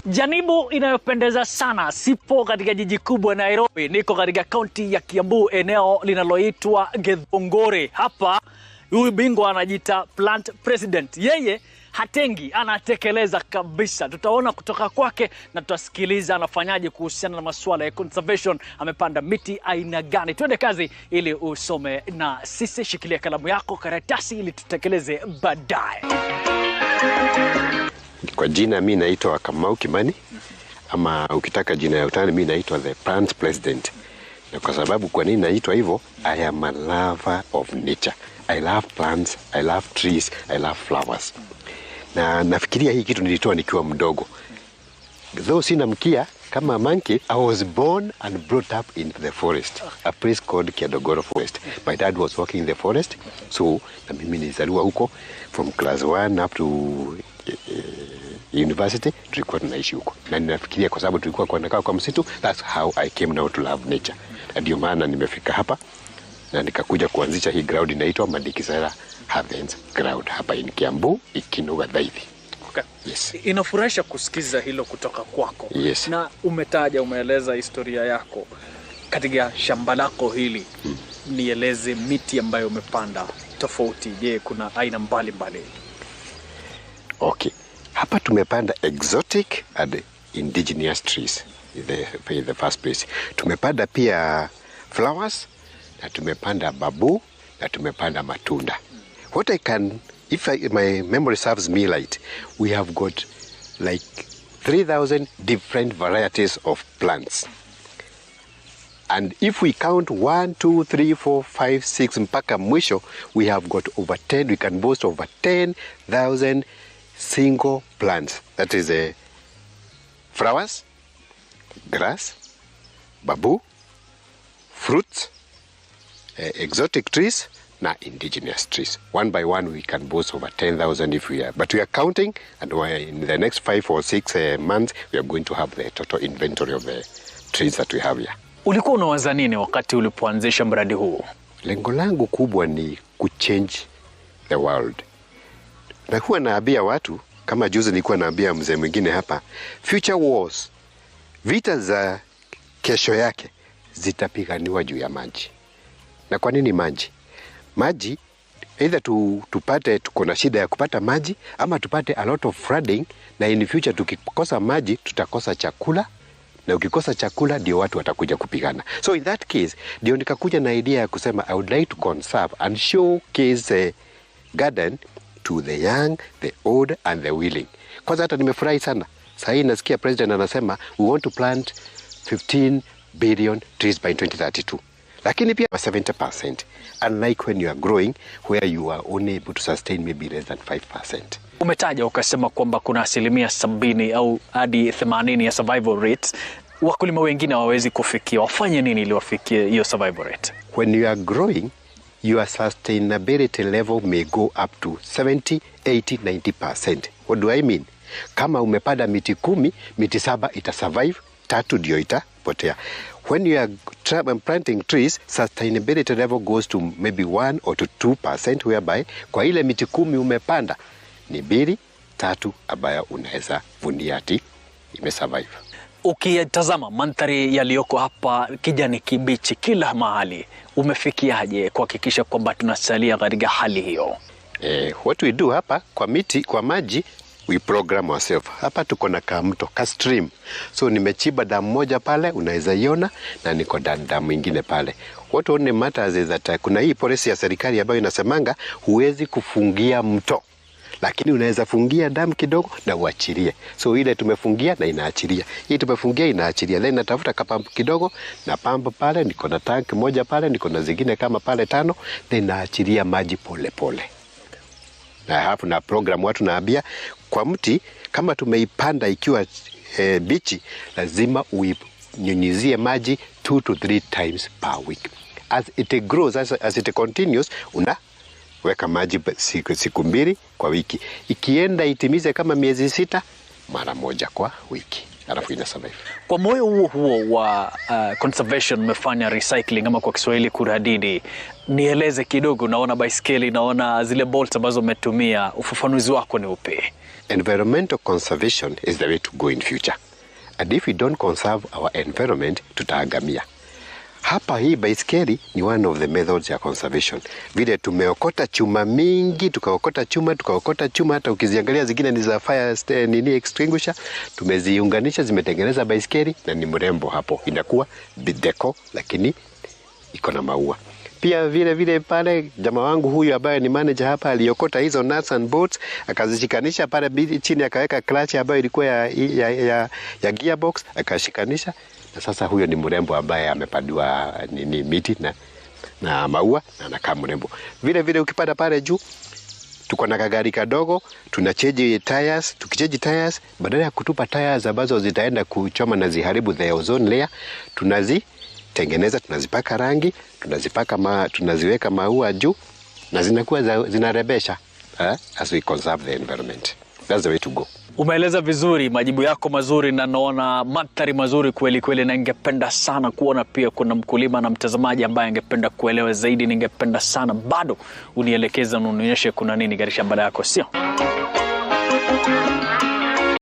Janibu inayopendeza sana, sipo katika jiji kubwa Nairobi, niko katika kaunti ya Kiambu, eneo linaloitwa Githunguri. Hapa huyu bingwa anajiita plant president. Yeye hatengi, anatekeleza kabisa. Tutaona kutoka kwake na tutasikiliza anafanyaje kuhusiana na masuala ya conservation, amepanda miti aina gani. Twende kazi ili usome na sisi. Shikilia kalamu yako, karatasi ili tutekeleze baadaye. Kwa jina mimi naitwa Kamau Kimani, ama ukitaka jina ya utani mimi naitwa the plant president. Na kwa sababu kwa nini naitwa hivyo, I am a lover of nature. I love plants, I love trees, I love flowers. Na nafikiria hii kitu nilitoa nikiwa mdogo. Though sina mkia kama monkey, I was born and brought up in the forest, a place called Kiadogoro Forest. My dad was working in the forest, so na mimi nilizaliwa huko from class 1 up to university, tulikuwa tunaishi huko. Na ninafikiria kwa sababu tulikuwa tunakaa kwa msitu, that's how I came now to love nature. Ndio maana nimefika hapa na nikakuja kuanzisha hii ground inaitwa Mandikizella ground hapa in Kiambu, ikinu gathaithi. Okay. Yes. Inafurahisha kusikiza hilo kutoka kwako. Yes. Na umeeleza historia yako katika shamba lako hili. Nieleze miti ambayo umepanda tofauti. Je, kuna aina mbalimbali? Okay. Hapa tumepanda exotic and indigenous trees in the first place. Tumepanda pia flowers, na tumepanda babu, na tumepanda matunda. What I can, if my memory serves me right, we have got like 3,000 different varieties of plants. And if we count 1, 2, 3, 4, 5, 6 mpaka mwisho, we have got over 10, we can boast over 10,000 single plants. That is flowers, grass, babu, fruits, exotic trees, na indigenous trees. One by one we can boast over 10,000 if we are. But we are counting, and in the next 5 or 6 months we are going to have the total inventory of the trees that we have here. Ulikuwa unawaza nini wakati ulipoanzisha mradi huu? Lengo langu kubwa ni kuchange the world. Na huwa naambia watu, kama juzi nilikuwa naambia mzee mwingine hapa, future wars, vita za kesho yake zitapiganiwa juu ya maji. Na kwa nini maji? Maji, either tupate tuko na shida ya kupata maji, ama tupate a lot of flooding, na in future tukikosa maji tutakosa chakula, na ukikosa chakula ndio watu watakuja kupigana. So in that case, ndio nikakuja na idea ya kusema I would like to conserve and showcase a garden to the young, the old and the willing. Kwanza hata nimefurahi sana. Sasa hii nasikia president anasema we want to plant 15 billion trees by 2032. Lakini pia 70%. Unlike when you are growing where you are only able to sustain maybe less than 5%. Umetaja ukasema kwamba kuna 70% au hadi 80% ya survival rates. Wakulima wengine hawawezi kufikia. Wafanye nini ili wafikie hiyo survival rate? When you are growing, your sustainability level may go up to 70, 80, 90%. What do I mean? Kama umepanda miti 10, miti 7 itasurvive, 3 ndio itapotea. When you are planting trees, sustainability level goes to maybe 1 or to 2%, whereby kwa ile miti 10 umepanda ni 2, 3 ambayo unaweza vunia ati imesurvive. Ukitazama mandhari yaliyoko hapa kijani kibichi kila mahali, umefikiaje kuhakikisha kwamba tunasalia katika hali hiyo? What we do hapa kwa miti, kwa maji, we program ourselves. Hapa tuko na kamto, ka stream. So nimechimba damu moja pale, unaweza iona, na niko damu nyingine pale. What only matters is that kuna hii policy ya serikali ambayo inasemanga huwezi kufungia mto, lakini unaweza fungia damu kidogo na uachilie. So ile tumefungia na inaachilia. Hii tumefungia inaachilia. Then natafuta kapampu kidogo na pampu pale, niko na tanki moja pale, niko na zingine kama pale 5, then naachilia maji pole pole. Na hapo na program watu naambia kwa mti kama tumeipanda ikiwa bichi, lazima uinyunyizie maji 2 to 3 times per week. As it grows, as it continues, weka maji siku 2 kwa wiki. Ikienda itimize kama miezi 6, mara 1 kwa wiki. alafu ina survive. Kwa moyo huo wa conservation umefanya recycling ama kwa Kiswahili kuradidi. Nieleze kidogo, naona baiskeli, naona zile bolts ambazo umetumia, ufafanuzi wako ni upi? Environmental conservation is the way to go in future. And if we don't conserve our environment, tutaangamia. Hapa hii baiskeli ni one of the methods ya conservation. Vile tumeokota chuma mingi, tukaokota chuma, hata ukiziangalia zingine ni za fire extinguisher, tumeziunganisha, zimetengeneza baiskeli na ni mrembo hapo. Inakuwa deco lakini iko na maua. Pia vile pale jamaa wangu huyu ambaye ni manager hapa aliokota hizo nuts and bolts, akazishikanisha pale chini, akaweka clutch ambayo ilikuwa ya gearbox, akashikanisha. Na sasa huyo ni mrembo ambaye amepandiwa miti na maua na anakaa mrembo. Vile ukipanda pale juu tuko na kagari kadogo, tuna change tires. Tukichange tires, badala ya kutupa tires ambazo zitaenda kuchoma na ziharibu the ozone layer, tunazitengeneza, tunazipaka rangi, tunaziweka maua juu na zinakuwa zinarebesha as we conserve the environment. That's the way to go. Umeeleza vizuri, majibu yako mazuri, na naona mandhari mazuri kweli kweli, na ningependa sana kuona pia kuna mkulima na mtazamaji ambaye angependa kuelewa zaidi. Ningependa sana bado unielekeza na unionyeshe kuna nini katika shamba lako, sio?